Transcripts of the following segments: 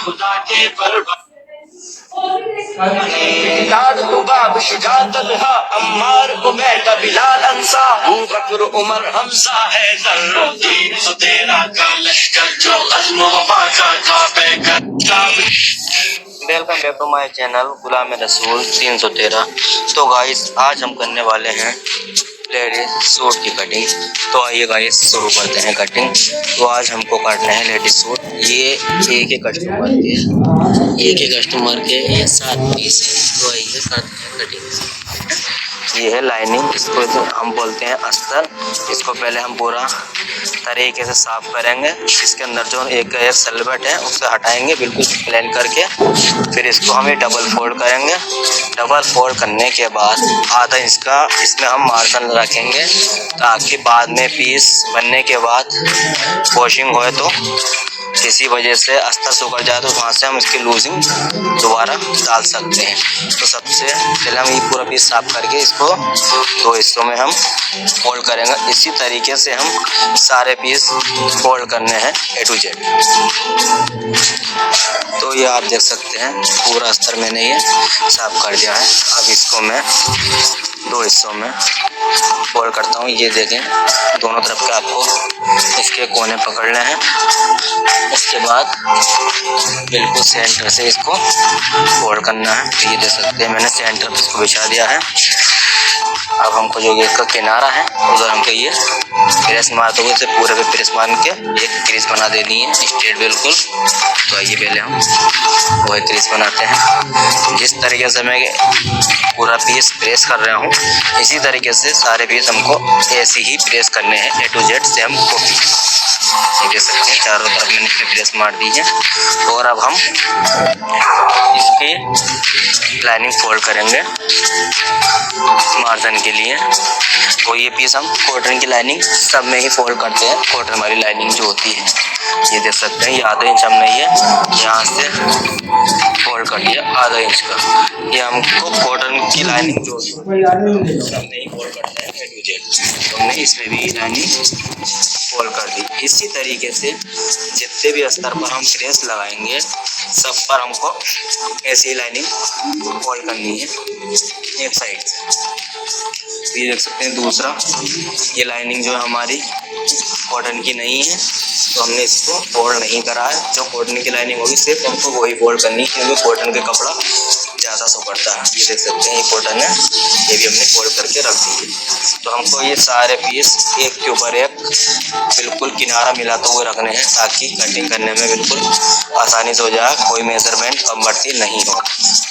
खुदा के परवा दाद तुबाब शुजा तलहा अम्मार उबैदा बिलाल अंसा अबू बकर उमर हमजा है जर्रुद्दीन सो तेरा का लश्कर जो अज़्म वफा का था welcome back to my channel Ghulam Rasool 313। तो गाइस आज हम करने वाले हैं लेडीज सूट की कटिंग। तो आइए गाइस शुरू करते हैं कटिंग। तो आज हमको काटना है लेडीज सूट। ये एक ही कस्टमर के ये 7 पीस है। तो आइए करते हैं कटिंग। ये है लाइनिंग, इसको हम बोलते हैं अस्तर। इसको पहले हम पूरा तरीके से साफ करेंगे। इसके अंदर जो एक सलवट है उसे हटाएंगे बिल्कुल प्लेन करके। फिर इसको हम डबल फोल्ड करेंगे। डबल फोल्ड करने के बाद आधा इंच का इसमें हम मार्जिन रखेंगे ताकि बाद में पीस बनने के बाद वॉशिंग होए तो किसी वजह से अस्तर सुखड़ जाए तो वहाँ से हम इसकी लूजिंग दोबारा डाल सकते हैं। तो सबसे पहले हम ये पूरा पीस साफ करके इसको 2 हिस्सों में हम फोल्ड करेंगे। इसी तरीके से हम सारे पीस फोल्ड करने हैं A to Z। तो ये आप देख सकते हैं पूरा अस्तर मैंने ये साफ कर दिया है। अब इसको मैं 2 हिस्सों में फोल्ड करता हूँ। ये देखें दोनों तरफ के आपको इसके कोने पकड़ने हैं। उसके बाद बिल्कुल सेंटर से इसको फोल्ड करना है। तो ये देख सकते हैं मैंने सेंटर पे इसको बिछा दिया है। अब हमको जो ये इसका किनारा है उधर हमको ये प्रेस मारते हुए इसे पूरे पे प्रेस मार के एक क्रीज बना देनी है स्ट्रेट बिल्कुल। तो आइए पहले हम वही क्रीज बनाते हैं। जिस तरीके से मैं पूरा पीस प्रेस कर रहा हूँ इसी तरीके से सारे पीस हमको ऐसे ही प्रेस करने हैं A to Z same copy. ये देख सकते हैं चारों तरफ मैंने इसमें प्रेस मार दी है। और अब हम इसकी लाइनिंग फोल्ड करेंगे मार्जिन के लिए। तो ये पीस हम कॉटन की लाइनिंग सब में ही फोल्ड करते हैं। कॉटन वाली लाइनिंग जो होती है ये देख सकते हैं ये आधा इंच हमने ये यहाँ से फोल्ड कर दिया आधा इंच का। ये हमको कॉटन की लाइनिंग जो सब में ही फोल्ड करते हैं A to Z। तो हमने इसमें भी लाइनिंग फोल्ड कर दी। इसी तरीके से जितने भी अस्तर पर हम प्रेस लगाएंगे सब पर हमको ऐसी लाइनिंग फोल्ड करनी है एक साइड से। ये देख सकते हैं दूसरा ये लाइनिंग जो है हमारी कॉटन की नहीं है तो हमने इसको फोल्ड नहीं करा है। जो कॉटन की लाइनिंग होगी सिर्फ हमको वही फोल्ड करनी है क्योंकि कॉटन के कपड़ा ज़्यादा सुखड़ता है। ये देख सकते हैं ये कॉटन है ये भी हमने फोल्ड करके रख दी। तो हमको ये सारे पीस एक के ऊपर एक बिल्कुल किनारा मिलाते हुए रखने हैं ताकि कटिंग करने में बिल्कुल आसानी से हो जाए, कोई मेजरमेंट कम बढ़ती नहीं हो।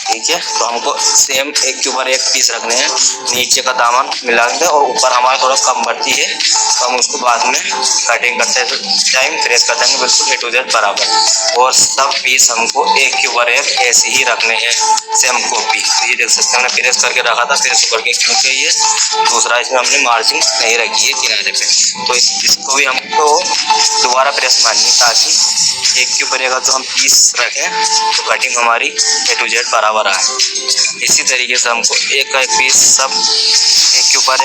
ठीक है, तो हमको सेम एक के ऊपर एक पीस रखने हैं। नीचे का दामन मिला दें और ऊपर हमारा थोड़ा कम बढ़ती है तो हम उसको बाद में कटिंग करते टाइम प्रेस कर देंगे बिल्कुल A to Z बराबर। और सब पीस हमको एक के ऊपर एक ऐसे ही रखने हैं सेम कॉपी। तो ये देख सकते हैं हमने प्रेस करके रखा था प्रेस करके क्योंकि ये दूसरा इसमें हमने मार्जिन नहीं रखी है किनारे पे। तो इसको भी हमको दोबारा प्रेस मारनी ताकि एक के ऊपर एक जो हम पीस रखें तो कटिंग हमारी A to Z बराबर आए। इसी तरीके से हमको एक का एक पीस सब एक के ऊपर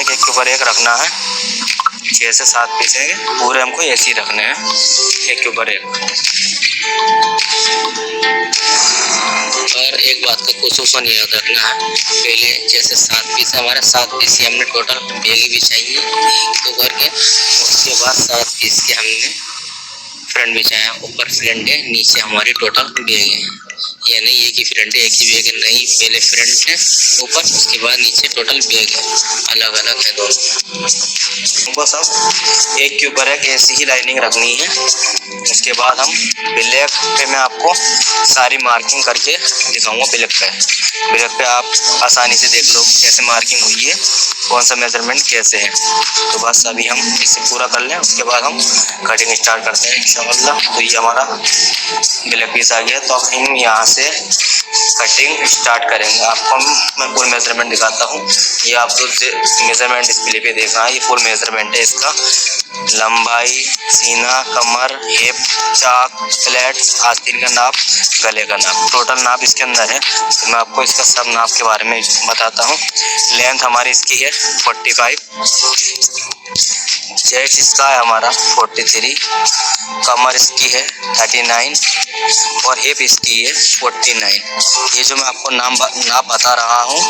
एक रखना है। 6 से 7 पीस है पूरे हमको ऐसे ही रखने हैं एक के ऊपर एक। और एक बात का खुसूसन याद रखना है, पहले जैसे 7 पीस है हमारे 7 पीस ही हमने टोटल बेगी बिछाई है तो करके। उसके बाद 7 पीस के हमने फ्रंट बिछाया, ऊपर फ्रंट है नीचे हमारी टोटल बेग है। ये नहीं एक ही फ्रंट है एक ही बेग है, नहीं पहले फ्रंट है ऊपर उसके बाद नीचे टोटल बेग है, अलग अलग है दोनों। हमको सब एक के ऊपर एक ऐसी ही लाइनिंग रखनी है। उसके बाद हम ब्लैक पे मैं आपको सारी मार्किंग करके दिखाऊंगा। ब्लैक पे आप आसानी से देख लो कैसे मार्किंग हुई है, कौन सा मेजरमेंट कैसे है। तो बस अभी हम इसे पूरा कर लें उसके बाद हम कटिंग स्टार्ट करते हैं इंशाअल्लाह। तो ये हमारा ब्लैक पीस आ गया तो अब हम यहाँ से कटिंग स्टार्ट करेंगे। आपको मैं फुल मेजरमेंट दिखाता हूँ। ये आप जो मेजरमेंट डिस्प्ले पे देख रहा है ये फुल मेजरमेंट है इसका। लंबाई, सीना, कमर, हिप, चाक, प्लेट्स, आस्तीन का नाप, गले का नाप, टोटल नाप इसके अंदर है। तो मैं आपको इसका सब नाप के बारे में बताता हूँ। लेंथ हमारी इसकी है 45, चेस्ट इसका है हमारा 43, कमर इसकी है 39 और हिप इसकी है 49। ये जो मैं आपको नाप बता रहा हूँ,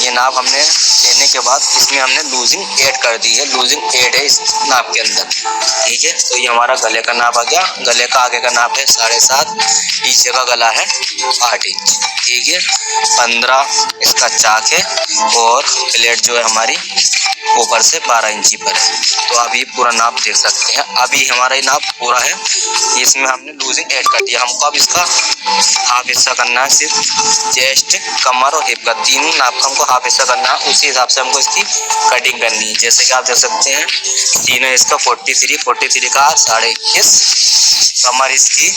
ये नाप हमने लेने के बाद इसमें हमने लूजिंग ऐड कर दी है, लूजिंग ऐड है इस नाप के अंदर, ठीक है। तो ये हमारा गले का नाप आ गया। गले का आगे का नाप है 7.5, पीछे का गला है 8 इंच, ठीक है। 15 इसका चाक है और प्लेट जो है हमारी ऊपर से 12 इंची पर है। तो आप ये पूरा नाप देख सकते हैं। अभी हमारा ये नाप पूरा है, इसमें हमने लूजिंग ऐड कर दिया। हमको अब इसका हाफ हिस्सा करना है, सिर्फ चेस्ट, कमर और हिप का तीनों नाप का हमको हाफ हिस्सा करना है। उसी हिसाब से हमको इसकी कटिंग करनी है। जैसे कि आप देख सकते हैं, सीना इसका 43 का 21.5, कमर इसकी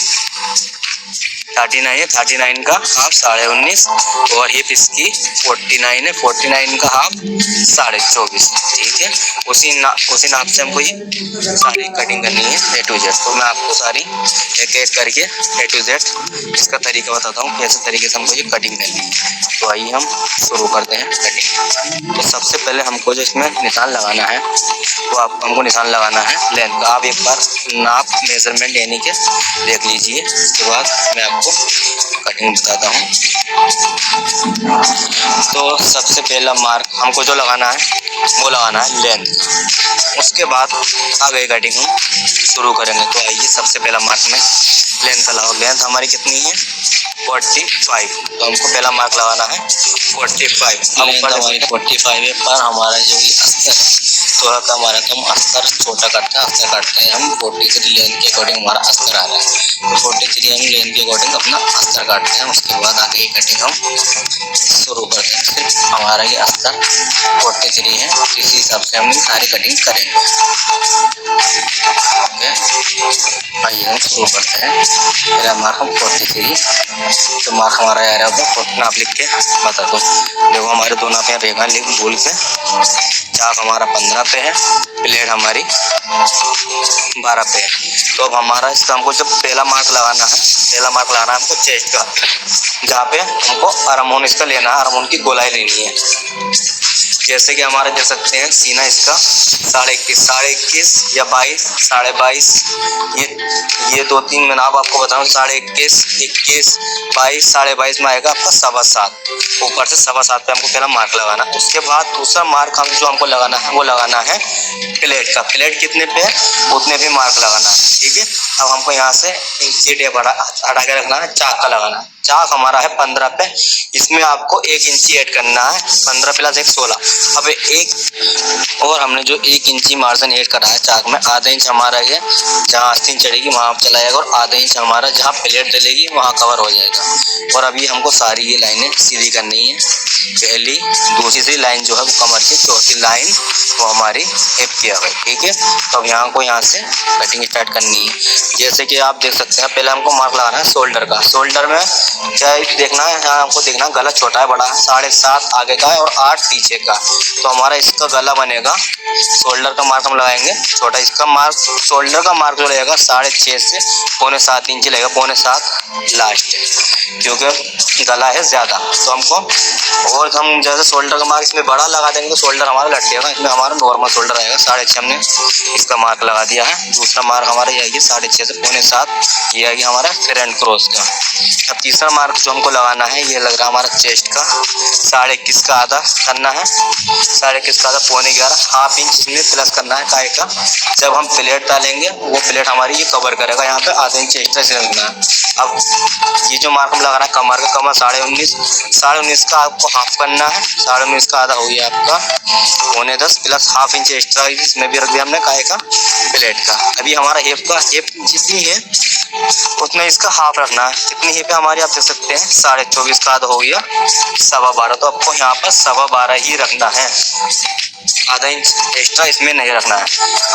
39 है, 39 का हाफ 19.5 और हिप इसकी 49 है, 49 का हाफ 24.5, ठीक है। उसी नाप से हमको ये सारी कटिंग करनी है A to Z। तो मैं आपको सारी एक एक करके A to Z इसका तरीका बताता हूँ, कैसे तरीके से हमको ये कटिंग करनी है। तो आइए हम शुरू करते हैं कटिंग। तो सबसे पहले हमको जो इसमें निशान लगाना है, तो हमको निशान लगाना है लेंथ का। आप एक बार नाप मेजरमेंट यानी कि देख लीजिए, उसके बाद मैं आपको कटिंग बताता हूँ। तो सबसे पहला मार्क हमको जो लगाना है वो लगाना है लेंथ का। उसके बाद आगे कटिंग हम शुरू करेंगे। तो आइए सबसे पहला मार्क में लेंथ का लगाओ। लेंथ हमारी कितनी है 45, तो हमको पहला मार्क लगाना है 45। अब ऊपर हमारी 45 है, पर हमारा जो ये अस्तर है थोड़ा सा हमारा कम अस्तर छोटा करता है, अस्तर काटते हैं हम 43 लेंथ के अकॉर्डिंग हमारा अस्तर आ रहा है। तो 43 हम लेंथ के अकॉर्डिंग अपना अस्तर काटते हैं। उसके बाद आगे की कटिंग हम शुरू करते हैं। सिर्फ हमारा ये अस्तर 43 है, इसी हिसाब से हम सारी कटिंग करेंगे। ओके, आइए हम शुरू करते हैं। पहला मार्क हम 43, तो मार्क हमारा आ रहा है 40 नाप लिख के बता दो। देखो हमारे दो नाप यहाँ रेखा लिख भूल के। चाक हमारा 15 पे है, प्लेट हमारी 12 पे है। तो अब हमारा इसका हमको जब पहला मार्क लगाना है, पहला मार्क लगाना है हमको चेस्ट का, जहाँ पे हमको आर्महोल इसका लेना है, आर्महोल की गोलाई लेनी है। जैसे कि हमारा देख सकते हैं सीना इसका 21.5 या 22, 22.5, ये 2-3 मैं नाप आपको बताऊँ। 21.5, 21, 22, 22.5 में आएगा आपका 7.25। ऊपर से 7.25 पे हमको पहला मार्क लगाना। उसके बाद दूसरा मार्क जो हमको लगाना है वो लगाना है प्लेट का। प्लेट कितने पे है उतने भी मार्क लगाना है, ठीक है। अब हमको यहाँ से इंची टेप हटा के रखना है, चाक का लगाना है। चाक हमारा है 15 पे, इसमें आपको 1 इंची ऐड करना है। 15 + 1 16। अब एक और हमने जो 1 इंची मार्जिन ऐड करा है चाक में, आधा इंच हमारा ये जहाँ आस्तीन चढ़ेगी वहाँ चला जाएगा और आधा इंच हमारा जहाँ प्लेट डलेगी वहाँ कवर हो जाएगा। और अभी हमको सारी ये लाइनें सीधी करनी है। पहली दूसरी लाइन जो है वो कमर की, चौथी लाइन वो हमारी हिप की आ गई, ठीक है। तो अब यहाँ से कटिंग स्टार्ट करनी है। जैसे कि आप देख सकते हैं, पहले हमको मार्क लगाना है शोल्डर का। शोल्डर में क्या देखना है, यहाँ हमको देखना है गला छोटा है बड़ा है, 7.5 आगे का है और 8 पीछे का। तो हमारा इसका गला बनेगा, शोल्डर का मार्क हम लगाएंगे छोटा। इसका मार्क शोल्डर का मार्क जो रहेगा 6.5 से 6.25 इंच लगेगा, 6.25 लास्ट है, क्योंकि गला है ज़्यादा। तो हमको और हम जैसे शोल्डर का मार्क इसमें बड़ा लगा देंगे तो शोल्डर हमारा लटकेगा। इसमें हमारा नॉर्मल शोल्डर आएगा 6.5, हमने इसका मार्क लगा दिया है। दूसरा मार्क हमारा ये आएगी 6.5 से 6.25, ये आएगी हमारा फ्रंट क्रॉस का। अब तीसरा मार्क जो हमको लगाना है ये लग रहा है हमारा चेस्ट का, 21.5 का आधा करना है, 21.5 का आधा 11.25, हाफ इंच इसमें प्लस करना है काय का। जब हम प्लेट डालेंगे वो प्लेट हमारी ये कवर करेगा, यहाँ पे आधा इंच एक्स्ट्रा से रखना है। अब ये जो मार्क हम लगा रहा है कमर का, कमर 19.5 का आपको हाफ करना है। 19.5 का आधा हो गया आपका 9.10 प्लस हाफ इंच एक्स्ट्रा इसमें भी रख दिया हमने काय का, प्लेट का। अभी हमारा हिप का, हिप जितनी है उतना इसका हाफ रखना है। कितनी हिप है हमारी आप देख सकते हैं, 24.5 का आधा हो गया 12.25। तो आपको यहाँ पर 12.25 ही रखना है, आधा इंच एक्स्ट्रा इसमें नहीं रखना है।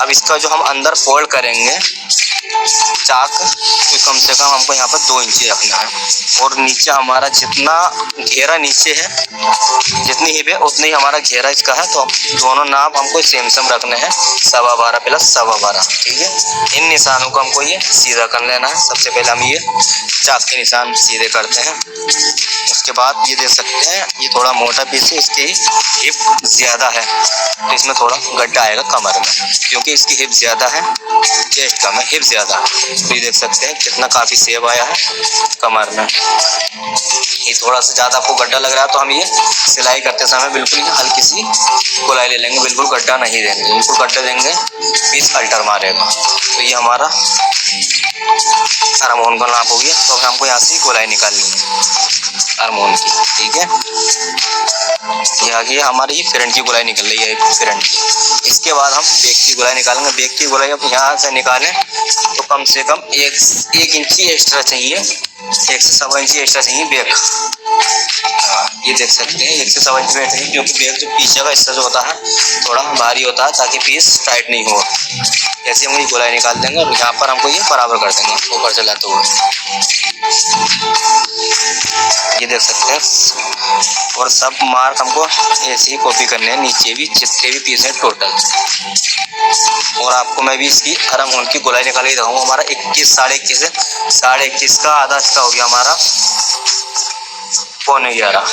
अब इसका जो हम अंदर फोल्ड करेंगे चाक, तो कम से कम हमको यहाँ पर 2 इंची रखना है। और नीचे हमारा जितना घेरा नीचे है, जितनी हिप है उतनी ही हमारा घेरा इसका है। तो दोनों नाप हमको सेम रखने हैं, 12.25 + 12.25, ठीक है। इन निशानों को हमको ये सीधा कर लेना है। सबसे पहले हम ये चाक के निशान सीधे करते हैं। उसके बाद ये देख सकते हैं ये थोड़ा मोटा पीस है, इसकी हिप ज़्यादा है तो इसमें थोड़ा गड्ढा आएगा कमर में, क्योंकि इसकी हिप ज़्यादा है, चेस्ट कम है, हिप ज़्यादा है। तो ये देख सकते हैं कितना काफ़ी सेब आया है कमर में। ये थोड़ा सा ज़्यादा आपको गड्ढा लग रहा है तो हम ये सिलाई करते समय बिल्कुल हल्की सी गोलाई ले लेंगे, बिल्कुल गड्ढा नहीं देंगे, बिल्कुल गड्ढा देंगे पीस अल्टर मारेगा। तो ये हमारा हारमोन का नाप हो गया। तो हमको यहाँ से गोलाई निकालनी है हारमोन की, ठीक है। ये आ गया हमारी ये फ्रंट की गोलाई निकल रही है फ्रंट की। इसके बाद हम बैक की गोलाई निकालेंगे। बैक की गोलाई अब यहाँ से निकालें तो कम से कम एक इंची एक्स्ट्रा चाहिए, 1 से 1.25 इंची एक्स्ट्रा चाहिए बैक। ये देख सकते हैं 1 से 1.25 इंची बैक चाहिए, क्योंकि बैक जो पीछे का हिस्सा जो होता है थोड़ा भारी होता है ताकि पीस टाइट नहीं हो। ऐसे हम ये गोलाई निकाल देंगे और यहाँ पर हमको ये बराबर कर देंगे ऊपर से लाते हुए। ये देख सकते हैं और सब मार्क हमको ऐसे ही कॉपी करने हैं, नीचे भी जितने भी पीस हैं टोटल। और आपको मैं भी इसकी हारमोन की गोलाई निकाल के दिखाऊंगा। हमारा 21 साढ़े 21 है, 21.5 का आधा इसका हो गया हमारा 11:15।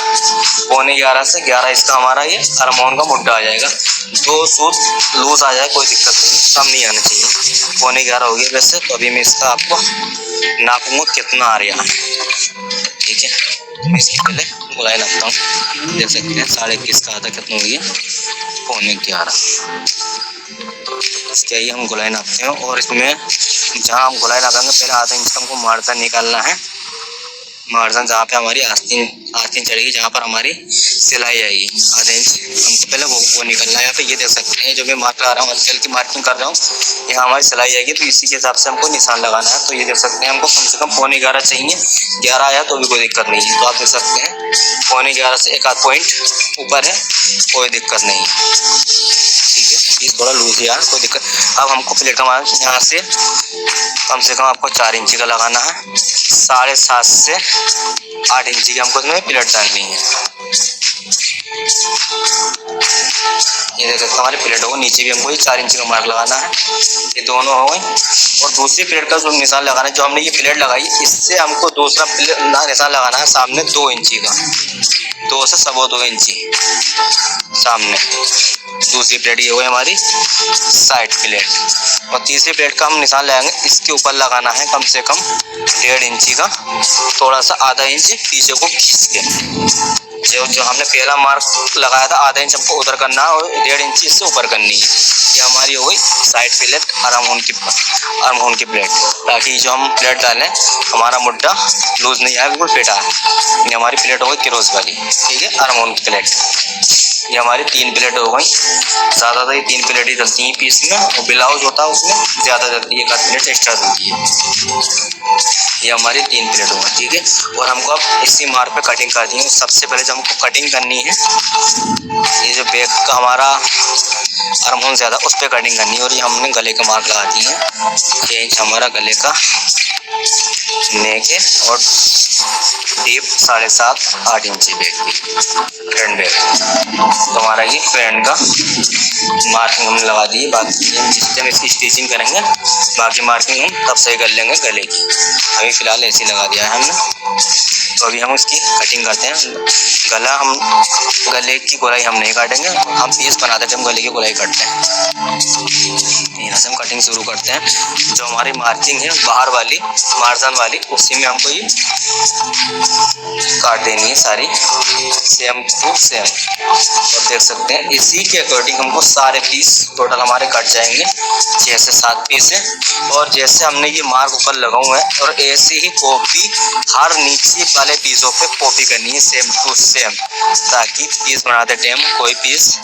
11:15 से 11 इसका हमारा ये हारमोन का मुड्ढा आ जाएगा। 2 सूत लूज आ जाए कोई दिक्कत नहीं, कम नहीं आना चाहिए। 11:15 हो गया वैसे। तो अभी मैं इसका आपको नापूंगा कितना आ रहा है, ठीक है। मैं इसकी पहले गोलाई नापता हूँ। देख सकते हैं 21.5 का आधा कितना हो गया 11:15। इसके ही हम गोलाई नापते हैं और इसमें जहाँ हम गोलाई नापेंगे पहले आधा इंच हमको मार्जिन निकालना है। मार्जिन जहाँ पे हमारी आस्तीन चढ़ेगी, जहाँ पर हमारी सिलाई आएगी, आधा इंच हमको पहले वो निकलना है। यहाँ पे ये देख सकते हैं जो मैं मार्क लगा रहा हूँ, हल्की हल्की मार्किंग कर रहा हूँ, यहाँ हमारी सिलाई आएगी तो इसी के हिसाब से हमको निशान लगाना है। तो ये देख सकते हैं हमको कम से कम 11:15 चाहिए। 11 आया तो भी कोई दिक्कत नहीं है। तो आप देख सकते हैं 11:15 से 1 आध पॉइंट ऊपर है, कोई दिक्कत नहीं है, ठीक है। पीस थोड़ा लूज है यार, कोई दिक्कत। अब हमको प्लेट का मान यहाँ से कम से कम आपको 4 इंची का लगाना है। 7.5 से 8 इंची की हमको इसमें प्लेट डालनी है। ये देख सकते हमारी प्लेट हो, नीचे भी हमको ये 4 इंची का मार्क लगाना है। ये दोनों हो गए। और दूसरी प्लेट का जो निशान लगाना है, जो हमने ये प्लेट लगाई इससे हमको दूसरा निशान लगाना है सामने 2 इंची का, 2 से 2.25 इंची सामने। दूसरी प्लेट ये हुई हमारी साइड प्लेट। और तीसरी प्लेट का हम निशान लगाएंगे, इसके ऊपर लगाना है कम से कम 1.5 इंची का, थोड़ा सा आधा इंच पीछे को खींच के। जो हमने पहला मार्क लगाया था आधा इंच हमको उधर करना है और 1.5 इंची इससे ऊपर करनी है। ये हमारी हो गई साइड प्लेट हारमोन की प्लेट, ताकि जो हम प्लेट डालें हमारा मुड्ढा लूज नहीं आए, बिल्कुल फिट आए। ये हमारी प्लेट हो गई क्रोस वाली, ठीक है, हारमोन की प्लेट। ये हमारी 3 प्लेट हो गई। ज़्यादातर ये 3 प्लेट ही डलती हैं पीस में, और ब्लाउज होता है उसमें ज़्यादा डलती है, 1 आध प्लेट एक्स्ट्रा डलती है। ये हमारी 3 प्लेट होगा, ठीक है। और हमको अब इसी मार्क पे कटिंग करनी है। सबसे पहले जो हमको कटिंग करनी है, ये जो बैक का हमारा हारमोन ज़्यादा उस पर कटिंग करनी है। और ये हमने गले का मार्क लगा दी है, 6 इंच हमारा गले का नेक है और डीप 7.5-8 इंची बैक की फ्रंट बैक। तो हमारा ये फ्रंट का मार्किंग हमने लगा दी है। बाकी हम जिस टाइम इसकी स्टिचिंग करेंगे बाकी मार्किंग हम तब सही कर लेंगे गले की। अभी फ़िलहाल ऐसे लगा दिया है हमने। तो अभी हम इसकी कटिंग करते हैं। गले की गोलाई हम नहीं काटेंगे, हम पीस बनाते हैं, हम गले की गोलाई काटते हैं। यहाँ से हम कटिंग शुरू करते हैं। जो हमारी मार्किंग है बाहर वाली मार्जिन वाली, उसी में हमको ये काट देनी है सारी सेम टू सेम। और देख सकते हैं इसी के अकॉर्डिंग हमको सारे पीस टोटल हमारे कट जाएंगे, 6 से 7 पीस है। और जैसे हमने ये मार्क ऊपर लगाऊं है और ऐसे ही कॉपी हर नीचे वाले पीसों पे कॉपी करनी है सेम टू सेम, ताकि पीस बनाते टाइम कोई पीस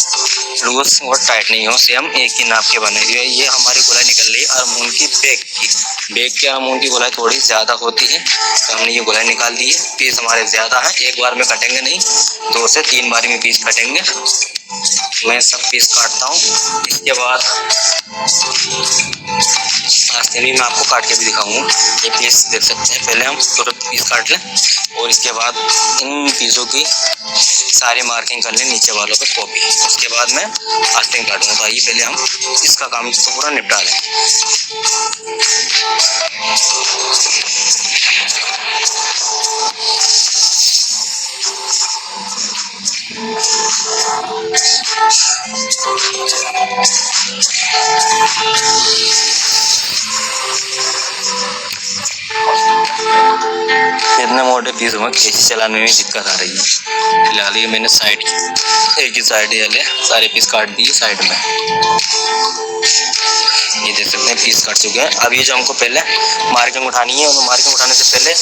लूज और टाइट नहीं हो, सेम एक ही नाप के बने हुए। ये हमारी गोलाई निकल रही है हारमोन की बैक की हारमोन की गोलाई थोड़ी ज़्यादा होती है, तो हमने ये गोलाई निकाल दी है। पीस हमारे ज़्यादा हैं, एक बार में कटेंगे नहीं, 2 से 3 बारी में पीस कटेंगे। मैं सब पीस काटता हूँ। इसके बाद आस्ते भी मैं आपको काट के भी दिखाऊंगा। ये पीस देख सकते हैं, पहले हम पूरा पीस काट लें और इसके बाद इन पीसों की सारी मार्किंग कर लें नीचे वालों पे कॉपी। उसके बाद मैं आस्तीन काटूंगा। तो आइए पहले हम इसका काम तो पूरा निपटा लें। इतने मोटे पीस में कैसे चलाने में दिक्कत आ रही है। फिलहाल ये मैंने साइड एक ही साइड वाले सारे पीस काट दिए साइड में। ये देख सकते हैं पीस कट चुके हैं। अब ये जो हमको पहले मार्किंग उठानी है, और मार्किंग उठाने से पहले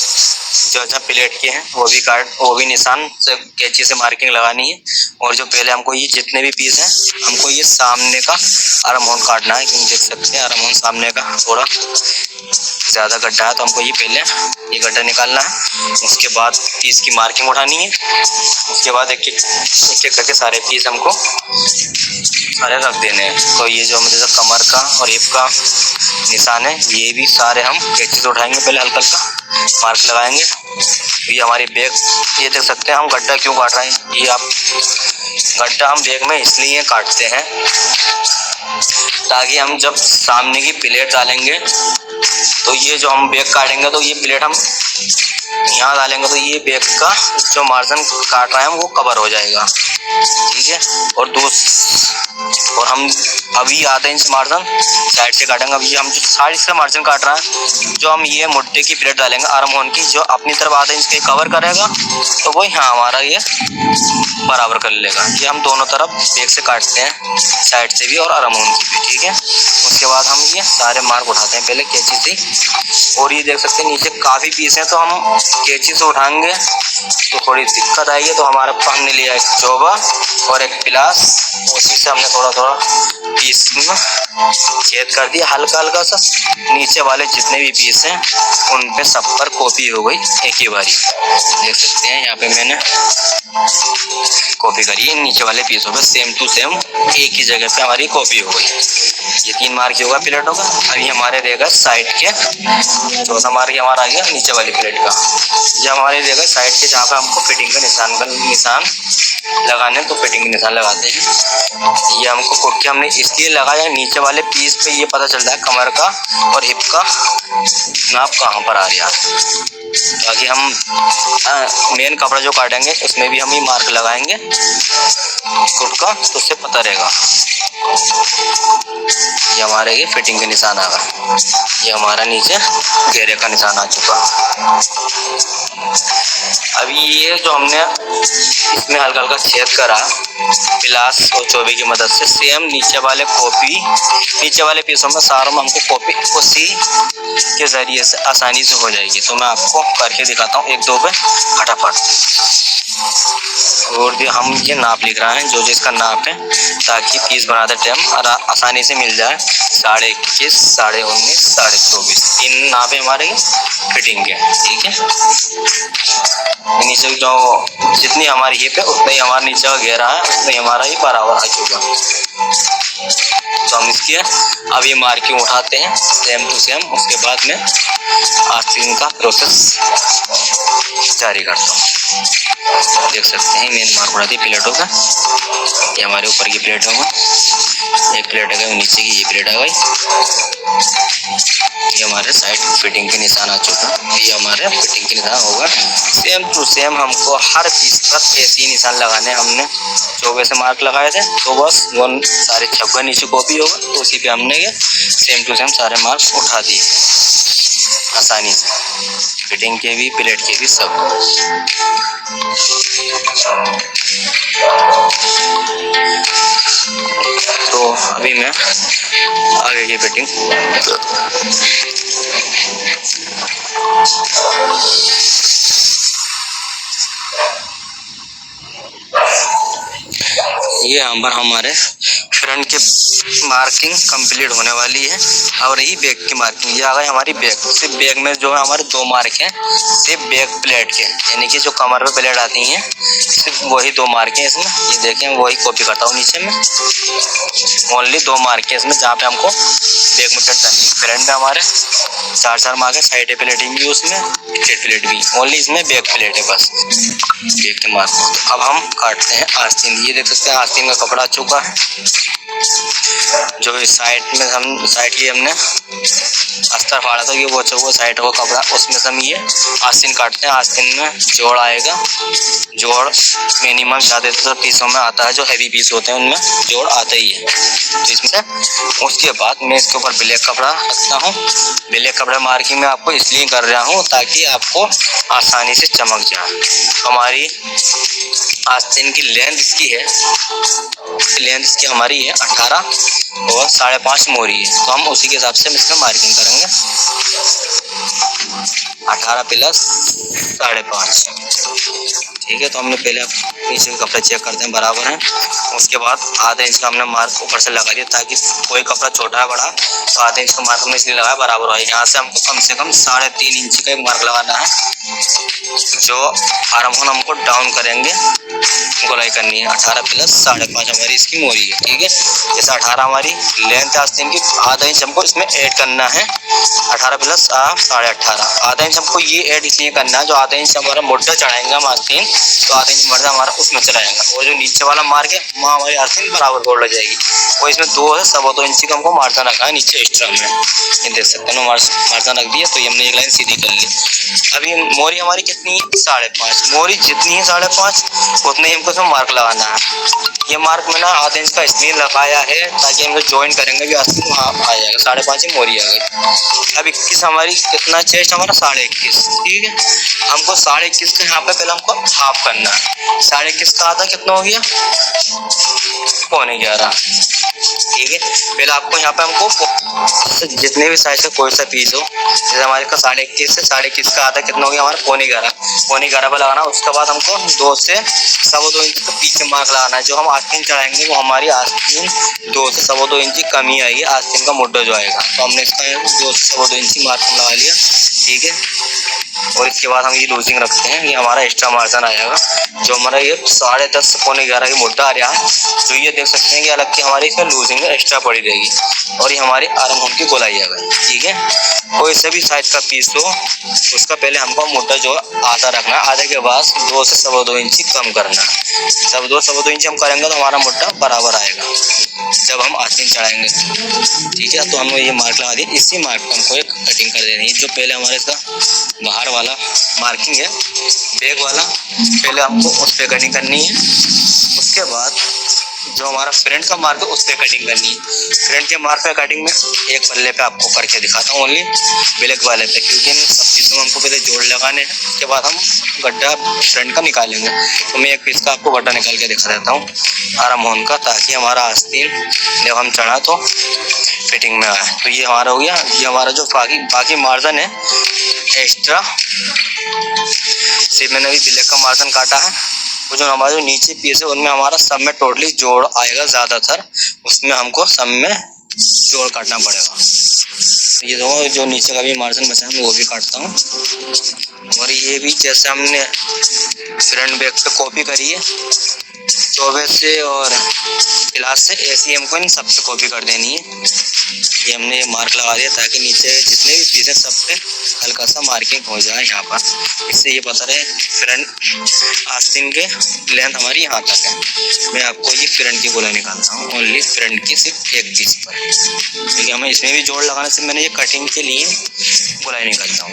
जो जहाँ प्लेट के हैं वो भी निशान से कैंची से मार्किंग लगानी है। और जो पहले हमको ये जितने भी पीस हैं हमको ये सामने का आर्महोल काटना है, क्योंकि देख सकते हैं आर्महोल सामने का थोड़ा ज़्यादा गड्ढा है, तो हमको ये पहले ये गड्ढा निकालना है। उसके बाद पीस की मार्किंग उठानी है। उसके बाद एक एक करके सारे पीस हमको सारे रख देने हैं। तो ये जो हमारे जैसे कमर का और हिप का निशान है, ये भी सारे हम कैंची से उठाएंगे, पहले हल्का हल्का मार्क लगाएंगे। ये हमारी बैग, ये देख सकते हैं हम गड्ढा क्यों काट रहे हैं। ये आप गड्ढा हम बैग में इसलिए काटते हैं ताकि हम जब सामने की प्लेट डालेंगे तो ये जो हम बैग काटेंगे तो ये प्लेट हम यहाँ डालेंगे तो ये बैग का जो मार्जिन काट रहे हैं वो कवर हो जाएगा, ठीक है। और हम अभी आधे इंच मार्जिन साइड से काटेंगे। अभी हम जो साइड से मार्जिन काट रहे हैं, जो हम ये मुट्ठे की प्लेट डालेंगे आर्महोल की, जो अपनी तरफ आधे इंच के कवर करेगा तो वो यहाँ हमारा ये बराबर कर लेगा। ये हम दोनों तरफ बैग से काटते हैं, साइड से भी और आर्महोल की भी, ठीक है। उसके बाद हम ये सारे मार्क उठाते हैं पहले कैंची से। और ये देख सकते हैं नीचे काफ़ी पीस हैं, तो हम कैंची से उठाएंगे तो थोड़ी दिक्कत आएगी। तो हमारे पास हमने लिया एक चौबा और एक पिलास, उसी से हमने थोड़ा थोड़ा पीस में छेद कर दिया हल्का हल्का सा। नीचे वाले जितने भी पीस हैं उन पे सब पर कॉपी हो गई एक ही बारी। देख सकते हैं यहाँ पे मैंने कॉपी करी है नीचे वाले पीसों पे, सेम टू सेम एक ही जगह पे हमारी कॉपी हो गई। ये 3 मार्क होगा प्लेटों का। अभी हमारे रहेगा साइड के, चौथा मार्क हमारा आ गया नीचे वाली प्लेट का। ये हमारे रहेगा साइड के, जहाँ पे हमको फिटिंग का निशान लगाने, तो फिटिंग के निशान लगाते हैं। ये हमको कुटके हमने इसलिए लगाया नीचे वाले पीस पे, ये पता चलता है कमर का और हिप का नाप कहाँ पर आ रहा है, ताकि हम मेन कपड़ा जो काटेंगे उसमें भी हम ही मार्क लगाएंगे कुटका, तो उससे पता रहेगा। ये हमारे ये फिटिंग के निशान आ गए। ये हमारा नीचे घेरे का निशान आ चुका। अभी ये जो हमने इसमें हल्का हल्का छेद करा पिलास और चौबे की मदद से, सेम नीचे वाले पीसों में सारों में हमको कॉपी उसी के जरिए से आसानी से हो जाएगी। तो मैं आपको करके दिखाता हूँ 1-2 पे फटाफट। और हम ये नाप लिख रहे हैं जो इसका नाप है, ताकि पीस बनाते टाइम आसानी से मिल जाए। 21.5, 19.5, 24.5 3 नाप है हमारे फिटिंग के, ठीक है। नीचे जो जितनी हमारी हिप है उतना ही हमारा नीचे का घेरा है, उतना ही हमारा ही बराबर आ चुका। तो हम इसकी अब ये मार्किंग उठाते हैं सेम टू सेम। उसके बाद में आस्तीन का प्रोसेस जारी करता हूँ। देख सकते हैं मेन मार्क उठाती प्लेटों का। ये हमारे ऊपर की प्लेट होगा, एक प्लेट आ गई, नीचे की ये प्लेट आ गई। ये हमारे साइड फिटिंग के निशान आ चुका। ये हमारे फिटिंग के निशान होगा सेम टू सेम। हमको हर पीस पर ऐसे ही निशान लगाने। हमने चौबे से मार्क लगाए थे, तो बस वो सारे छप्पा नीचे कॉपी होगा, तो उसी पे हमने ये सेम टू सेम सारे मार्क उठा दिए आसानी से, फिटिंग के भी प्लेट के भी सब। तो अभी मैं आगे की फिटिंग ये यहाँ पर हमारे फ्रंट के मार्किंग कंप्लीट होने वाली है। और यही बैक की मार्किंग, ये आ गई हमारी बैक। सिर्फ बैक में जो है हमारे 2 मार्क हैं सिर्फ बैक प्लेट के, यानी कि जो कमर पे प्लेट आती हैं सिर्फ वही 2 मार्क हैं इसमें। ये देखें वही कॉपी करता हूँ नीचे में, ओनली 2 मार्क है इसमें, जहाँ पे हमको बैक में प्लेट डालनी है। फ्रंट में हमारे 4 मार्क है, साइड प्लेटिंग भी उसमें, स्ट्रेट प्लेट भी, ओनली इसमें बैक प्लेट है बस बैक के मार्क। अब हम काटते हैं आस्तीन। ये देख सकते हैं आस्तीन का कपड़ा आ चुका है, जो इस साइड में हम साइड की हमने अस्तर फाड़ा था, ये वो साइड का कपड़ा, उसमें से हम ये आस्तीन काटते हैं। आस्तीन में जोड़ आएगा, जोड़ मिनिमम ज़्यादातर पीसों में आता है, जो हैवी पीस होते हैं उनमें जोड़ आता ही है। तो इसमें उसके बाद मैं इसके ऊपर ब्लैक कपड़ा रखता हूँ। ब्लैक कपड़ा मार्किंग में आपको इसलिए कर रहा हूँ ताकि आपको आसानी से चमक जाए। हमारी आस्तीन की लेंथ इसकी है, लेंथ इसकी हमारी है 18 और 5.5 मोरी है, तो हम उसी के हिसाब से हम इसमें मार्किंग करेंगे। 18 प्लस 5.5, ठीक है। तो हमने पहले नीचे के कपड़े चेक करते हैं बराबर हैं, उसके बाद आधा इंच का हमने मार्क ऊपर से लगा दिया ताकि कोई कपड़ा छोटा है बड़ा, तो आधा इंच का मार्क हमने इसलिए लगाया बराबर है। यहाँ से हमको कम से कम 3.5 इंच का एक मार्क लगाना है, जो आर्म होल हमको डाउन करेंगे गोलाई करनी है। 18 प्लस 5.5 हमारी इसकी मोरी है, ठीक है। जैसे 18 हमारी लेंथ आस्तीन की, आधा इंच हमको इसमें ऐड करना है। 18 प्लस 18.5, आधा इंच हमको ये ऐड इसलिए करना है, जो आधा इंच हमारा मुड्ढा चढ़ाएंगे हम आस्तीन, तो आधा इंच मुड्ढा हमारा उसमें चलाएगा, और जो नीचे वाला मार्क है वहाँ हमारी आस्तीन बराबर गोल लग जाएगी। और इसमें 2 इंच का हमको मार्जिन रखा है नीचे एक्स्ट्रा में, ये देख सकते हैं। मार्जिन रख दिया, तो ये हमने एक लाइन सीधी कर ली। अभी मोरी हमारी कितनी है? 5.5। मोरी जितनी है 5.5 उतने ही हमको इसमें मार्क लगाना है। ये मार्क मैंने आधा इंच का इसलिए लगाया है ताकि हम लोग ज्वाइन करेंगे भी आस्तीन वहाँ आ जाएगा। 5.5 ही मोरी आ गई। अब 21 हमारी कितना चेस्ट हमारा? 21.5, ठीक है। हमको 21.5 का यहाँ पे पहले हमको हाफ करना है। 21.5 का आधा कितना हो गया? 11.25, ठीक है। पहले आपको यहाँ पे हमको जितने भी साइज का कोई सा पीस हो, जैसे हमारे का 21.5 से 21.5 का आधा कितना हो गया हमारा? 11.25 पर लगाना। उसके बाद हमको 2 से 2.25 इंच का पीछे मार्क लगाना है। जो हम आस्तीन चढ़ाएंगे वो हमारी आस्तीन 2 से 2.25 इंच की कमी आएगी, आस्तीन का मुड्ढा जो आएगा। तो हमने इसका 2 से 2.25 इंच की मार्क लगा लिया, ठीक है। और इसके बाद हम ये लूजिंग रखते हैं, ये हमारा एक्स्ट्रा मार्जिन आएगा, जो हमारा ये 10.5 से 11.25 की मुड्ढा आ रहा है। जो ये देख सकते हैं कि अलग की हमारी इसमें लूजिंग एक्स्ट्रा पड़ी रहेगी, और ये हमारी आर्म होल की गोलाई आ गई, ठीक है। कोई से भी साइज का पीस हो, उसका पहले हमको मुड्ढा जो आधा रखना है, आधे के बाद 2 से 2.25 इंच कम करना है। जब 2 इंच हम करेंगे तो हमारा मुड्ढा बराबर आएगा जब हम आस्तीन चढ़ाएंगे, ठीक है। तो हमने ये मार्क लगा दिया, इसी मार्क पर हमको एक कटिंग कर देनी है। जो पहले हमारे इसका बाहर वाला मार्किंग है बैक वाला, पहले हमको उस पर कटिंग करनी है। उसके बाद जो हमारा फ्रंट का मार्क है उस पर कटिंग करनी है। फ्रंट के मार्क पे कटिंग में एक पल्ले पे आपको करके दिखाता हूँ, ओनली ब्लैक वाले पे, क्योंकि इन सब पीसों में हमको पहले जोड़ लगाने हैं, उसके बाद हम गड्ढा फ्रंट का निकालेंगे। तो मैं एक पीस का आपको गड्ढा निकाल के दिखा देता हूँ आर्म होल का, ताकि हमारा आस्तीन जब हम चढ़ा तो फिटिंग में आए। तो ये हमारा हो गया। ये हमारा जो बाकी मार्जिन है एक्स्ट्रा, सिर्फ मैंने अभी ब्लैक का मार्जिन काटा है। वो जो हमारे नीचे पीस है उनमें हमारा सब में टोटली जोड़ आएगा ज़्यादातर, उसमें हमको सब में जोड़ काटना पड़ेगा। ये दो जो नीचे का भी मार्जिन बचा है मैं वो भी काटता हूँ। और ये भी जैसे हमने फ्रंट बैक पे कॉपी करी है 24 से और क्लास से, ऐसी हमको इन सबसे कॉपी कर देनी है। ये हमने ये मार्क लगा दिया ताकि नीचे जितने भी पीस हैं सब पे हल्का सा मार्किंग हो जाए यहाँ पर। इससे ये पता रहे फ्रंट आस्तीन के लेंथ हमारी यहाँ तक है। मैं आपको ये फ्रंट की गोलाई निकालता हूँ, ओनली फ्रंट की सिर्फ एक पीस पर, क्योंकि हमें इसमें भी जोड़ लगाने से मैंने ये कटिंग के लिए गोलाई निकालता हूँ।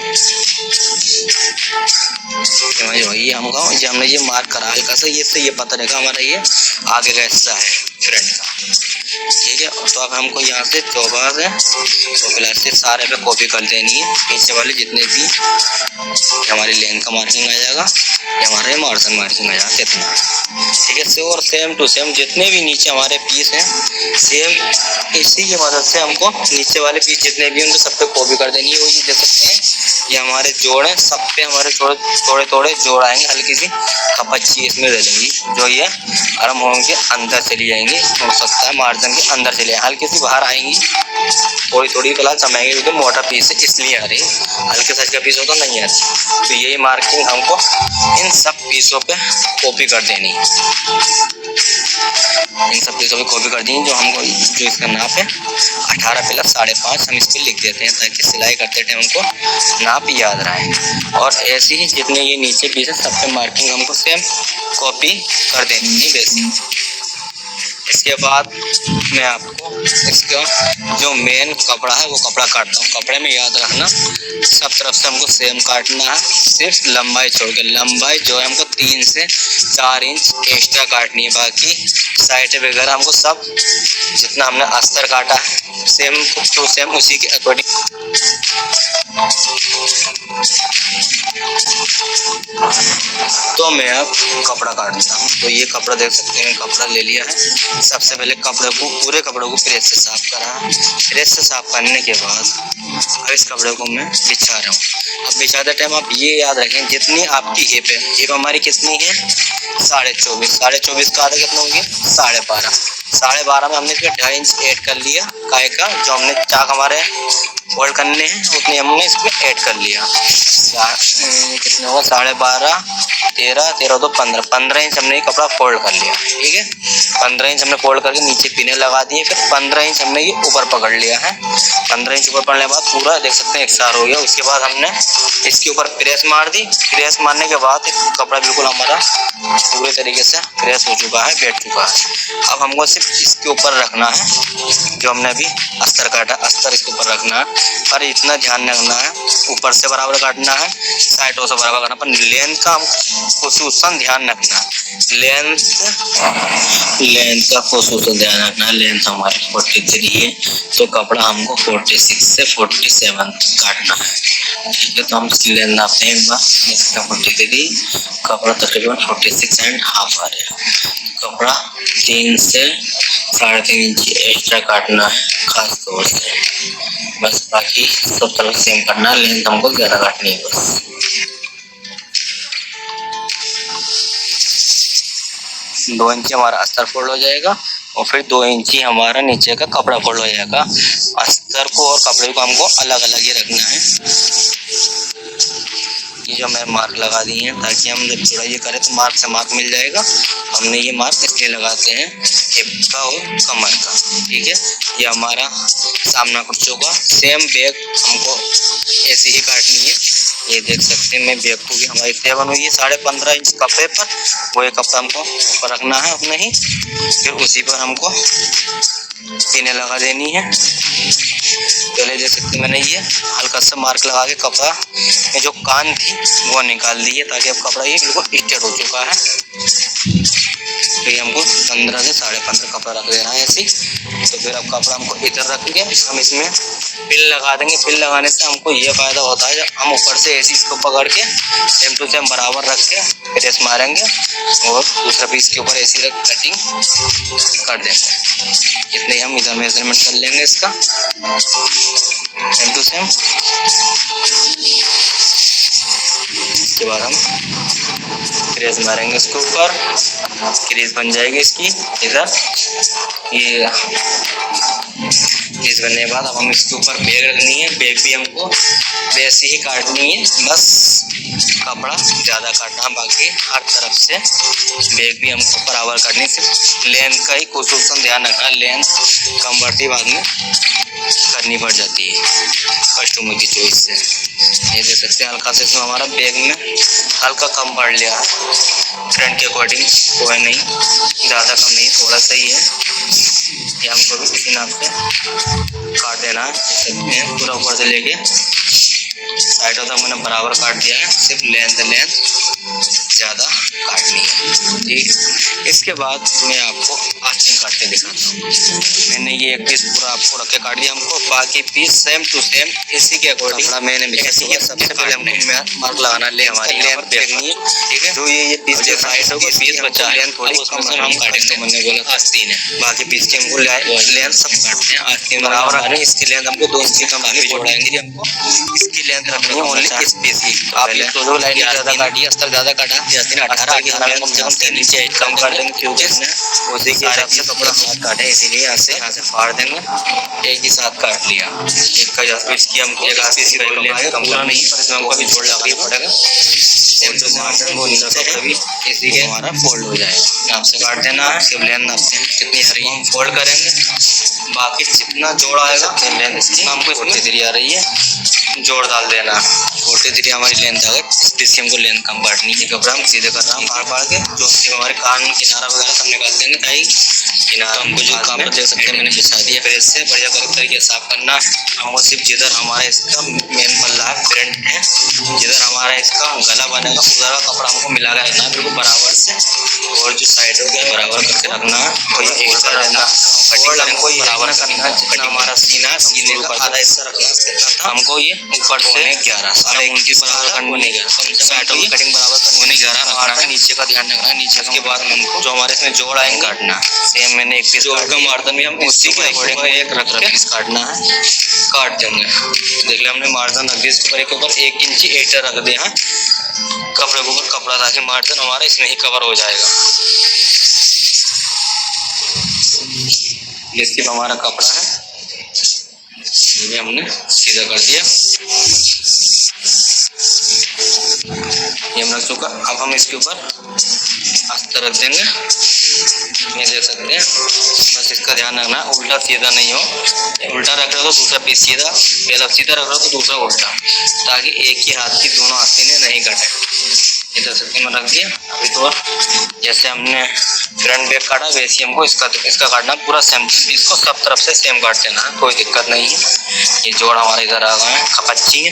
ये हमने ये मार्क करा हल्का सा, ये से ये पता रहेगा हमारा ये आगे का हिस्सा है फ्रंट का, ठीक है। तो अब हमको यहाँ से 24 है तो क्लास से सारे पे कॉपी कर देनी है। नीचे वाले जितने भी हमारी लेंथ का मार्किंग आ जाएगा, ये हमारे मार्जिन मार्किंग आ जाएगा कितना, ठीक है। और सेम टू सेम जितने भी नीचे हमारे पीस हैं सेम इसी की मदद से हमको नीचे वाले पीस जितने भी उनको सब पे कॉपी कर देनी है। वो ये देख सकते हैं ये हमारे जोड़ हैं, सब पे हमारे थोड़े थोड़े जोड़ आएंगे, हल्की सी खपच्ची इसमें डलेंगी, जो ये आर्म होल के अंदर चली जाएंगी, हो सकता है मार्जिन के अंदर चले जाए, हल्की सी बाहर आएंगी, थोड़ी थोड़ी कला जमाएंगे, क्योंकि मोटा पीस है इसलिए आ रही, हल्के साइज का पीस होता नहीं आता। तो यही मार्किंग हमको इन सब पीसों पे कॉपी कर देनी है, इन सब पीसों पे कॉपी कर दी। जो हमको जो इसका नाप है 18 प्लस 5.5 हम इस पर लिख देते हैं ताकि सिलाई करते टाइम हमको नाप याद रहे। और ऐसे ही जितने ये नीचे पीस है सब पे मार्किंग हमको सेम कॉपी कर देनी है। वैसे इसके बाद मैं आपको इसका जो मेन कपड़ा है वो कपड़ा काटता हूँ। कपड़े में याद रखना सब तरफ से हमको सेम काटना है, सिर्फ लंबाई छोड़ के। लंबाई जो है हमको 3 से 4 इंच एक्स्ट्रा काटनी है, बाकी साइड वगैरह हमको सब जितना हमने अस्तर काटा है सेम टू सेम उसी के अकॉर्डिंग। तो मैं अब कपड़ा काटता हूँ। तो ये कपड़ा देख सकते हैं, कपड़ा ले लिया है। सबसे पहले कपड़े को, पूरे कपड़े को प्रेस से साफ करा। प्रेस से साफ करने के बाद अब इस कपड़े को मैं बिछा रहा हूँ। अब बिछाते टाइम आप ये याद रखें, जितनी आपकी हिप है, हिप हमारी कितनी है 24.5, 24.5 का आधा कितना हो गया 12.5। 12.5 में हमने इसमें 2.5 इंच ऐड कर लिया काय का, जो हमने चाक हमारे फोल्ड करने हैं उतने हमने इसमें ऐड कर लिया। कितना होगा 12.5, 13 तो 15 इंच हमने ये कपड़ा फोल्ड कर लिया। ठीक है, 15 इंच हमने फोल्ड करके नीचे पिने लगा दिए। फिर 15 इंच हमने ये ऊपर पकड़ लिया है। 15 इंच ऊपर पकड़ने के बाद पूरा देख सकते हैं एक सार हो गया। उसके बाद हमने इसके ऊपर प्रेस मार दी। प्रेस मारने के बाद कपड़ा बिल्कुल हमारा पूरे तरीके से प्रेस हो चुका है, बैठ चुका है। अब हमको सिर्फ इसके ऊपर रखना है जो हमने अभी अस्तर काटा, अस्तर इसके ऊपर रखना है। और इतना ध्यान रखना है, ऊपर से बराबर काटना है, साइडों से बराबर काटना, पर लेंथ का खुसूसन ध्यान रखना है। लेंथ का खुसूसन ध्यान रखना है। लेंथ हमारी 43 है, तो कपड़ा हमको 46 से 47 काटना है। ठीक है, तो हम इसकी लेंथ नापते हैं एक बार। इसका 43, कपड़ा तकरीबन 46.5 आ रहा है। कपड़ा 3 से 3.5 इंच एक्स्ट्रा काटना है खास तौर से, बस। बाकी सब तरफ सेम करना है, लेंथ हमको ज्यादा काटनी है बस। दो इंची हमारा अस्तर फोल्ड हो जाएगा और फिर 2 इंची हमारा नीचे का कपड़ा फोल्ड हो जाएगा। अस्तर को और कपड़े को हमको अलग अलग ही रखना है। ये जो मैं मार्क लगा दिए हैं ताकि हम जब थोड़ा ये करें तो मार्क से मार्क मिल जाएगा। हमने ये मार्क इसलिए लगाते हैं हिप का और कमर का। ठीक है, ये हमारा सामना कुर्चों का सेम बैग हमको ऐसे ही काटनी है। ये देख सकते हैं, मैं बैग को भी हमारी 7 हुई है 15.5 इंच कपड़े पर। वो एक कपड़ा हमको ऊपर रखना है अपने ही, फिर उसी पर हमको पिने लगा देनी है। पहले देख सकते मैंने ये हल्का सा मार्क लगा के कपड़ा में जो कान थी वो निकाल दी है, ताकि अब कपड़ा ये बिल्कुल स्ट्रेट हो चुका है। तो ये हमको 15 से 15.5 कपड़ा रख देना है ऐसी। तो फिर अब कपड़ा हमको इधर रख के हम इसमें पिन लगा देंगे। पिन लगाने से हमको ये फायदा होता है, जब हम ऊपर से ऐसी इसको पकड़ के सेम टू सेम बराबर रख के प्रेस मारेंगे और दूसरा पीस के ऊपर ऐसी रख कटिंग कर देंगे। इतने हम इधर मेजरमेंट कर लेंगे इसका सेम टू सेम। इसके बाद हम क्रेज मारेंगे इसके ऊपर, क्रेज बन जाएगी इसकी इधर। ये क्रेज बनने के बाद अब हम इसके ऊपर बैग रखनी है। बैग भी हमको वैसे ही काटनी है, बस कपड़ा ज़्यादा काटना, बाकी हर तरफ से बैग भी हमको बराबर काटनी है। सिर्फ लेंथ का ही खुसूसन ध्यान रखना, लेंथ कम बढ़ती बाद में करनी पड़ जाती है कस्टमर की चॉइस से। ये देख सकते हैं हल्का से इसमें हमारा बैग में हल्का कम बढ़ लिया फ्रंट के अकॉर्डिंग, कोई नहीं ज़्यादा कम नहीं, थोड़ा सा ही है। ये हमको भी इसी नाप से काट देना है। देख सकते हैं पूरा ऊपर से लेके साइडों तक मैंने बराबर काट दिया है, सिर्फ लेंथ ज़्यादा काटनी है। ठीक, इसके बाद मैं आपको आस्तीन काट के दिखाता हूँ। मैंने ये एक पीस पूरा आपको रख के काट दिया, हमको बाकी पीस सेम टू सेम इसी के अकॉर्डिंग मैंने सबसे पहले हमको मार्क लगाना ले हमारी लेंथ देखनी है। ठीक है, जो ये पीस के साइड होगा पीस बचा है थोड़ी उसमें से हम काटेंगे। मैंने बोला आस्तीन है, बाकी पीस के हमको लेंथ सब काटते हैं। आस्तीन बराबर आ रही है, इसकी लेंथ हमको 2 इंच कम जोड़ाएंगे। हमको इसकी लेंथ रखनी है ओनली इस पीस की। आप दो लाइन ज़्यादा काटिए, अस्तर ज़्यादा काटा, 18 कम से कम 3 इंच कम कर देंगे क्योंकि उसी के हिसाब से कपड़ा काटे, इसीलिए यहाँ से फाड़ देंगे। एक ही साथ काट लिया, एक का जैसे इसकी हमको एक हाथ इसी को लेंगे, कम नहीं पर इसमें हमको अभी जोड़ लगाना पड़ेगा। वो नीचे भी इसी के हमारा फोल्ड हो जाएगा। आपसे काट देना है, सिर्फ लेंथ नापते हैं कितनी हरी हम फोल्ड करेंगे, बाकी जितना जोड़ आएगा लेंथ इसकी हमको 43 आ रही है, जोड़ डाल देना। 43 हमारी लेंथ आ गई, इस पीस की हमको लेंथ कम काटनी है। कपड़ा हम सीधे कर रहा हूँ फाड़ के, जो हमारे कान किनारा वगैरह सब निकाल देंगे, ताकि किनारा हमको जो काम देख सकते हैं मैंने बिछा दिया। फिर इससे बढ़िया तरीके से साफ करना। हमको सिर्फ जिधर हमारा इसका मेन पल्ला है, फ्रंट है, जिधर हमारा इसका गला बनेगा उधर का कपड़ा हमको मिला के रखना है बिल्कुल बराबर से, और जो साइडों के बराबर करके रखना है और ये एक साइड रहना। और हमको ये बराबर करना है जितना हमारा सीना, सीने का आधा हिस्सा रखना है। हमको ये ऊपर से 11 साढ़े 29 बराबर करना नहीं, साइडों की कटिंग बराबर करनी 11 रखना है। नीचे का ध्यान रखना है। नीचे के बाद हमको जो हमारे इसमें जोड़ आएंगे काटना। सेम मैंने एक पीस जोड़ का मार्जिन भी हम उसी के अकॉर्डिंग एक रख पीस काटना है, काट देंगे। देख लिया हमने मार्जिन रख दिया, इसके ऊपर 1 इंची एक्स्ट्रा रख दिया है कपड़े के ऊपर कपड़ा, ताकि मार्जिन हमारा इसमें ही कवर हो जाएगा। ये सिर्फ हमारा कपड़ा है, ये हमने सीधा कर दिया, ये हमने चुका। अब हम इसके ऊपर अस्तर रख देंगे, ये देख सकते हैं। बस इसका ध्यान रखना उल्टा सीधा नहीं हो, उल्टा रख रहे हो तो दूसरा पीस सीधा, पहला सीधा रख रहे हो तो दूसरा उल्टा, ताकि एक ही हाथ की दोनों आस्तीनें नहीं कटे। ये देख सकते हैं मैं रख दिया। अभी तो जैसे हमने फ्रंट बैक काटा वैसे हमको इसका काटना पूरा सेम, इसको सब तरफ से सेम काट देना है, कोई दिक्कत नहीं है। ये जोड़ हमारे इधर आ गए हैं, खपच्ची है।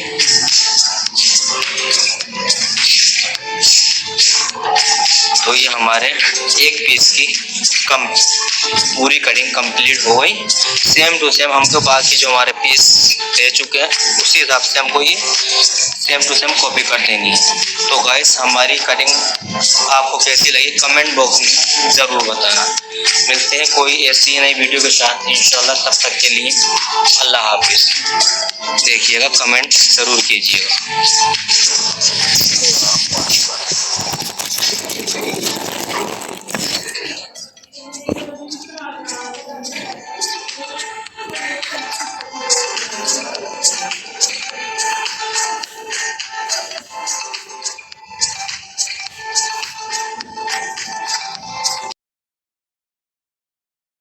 तो ये हमारे एक पीस की पूरी कटिंग कंप्लीट हो गई। सेम टू सेम हमको बाकी जो हमारे पीस दे चुके हैं उसी हिसाब से हमको ये सेम टू सेम कॉपी कर देनी है। तो गाइस हमारी कटिंग आपको कैसी लगी कमेंट बॉक्स में ज़रूर बताना। मिलते हैं कोई ऐसी नई वीडियो के साथ इंशाल्लाह, तब तक के लिए अल्लाह हाफिज़। देखिएगा, कमेंट ज़रूर कीजिएगा।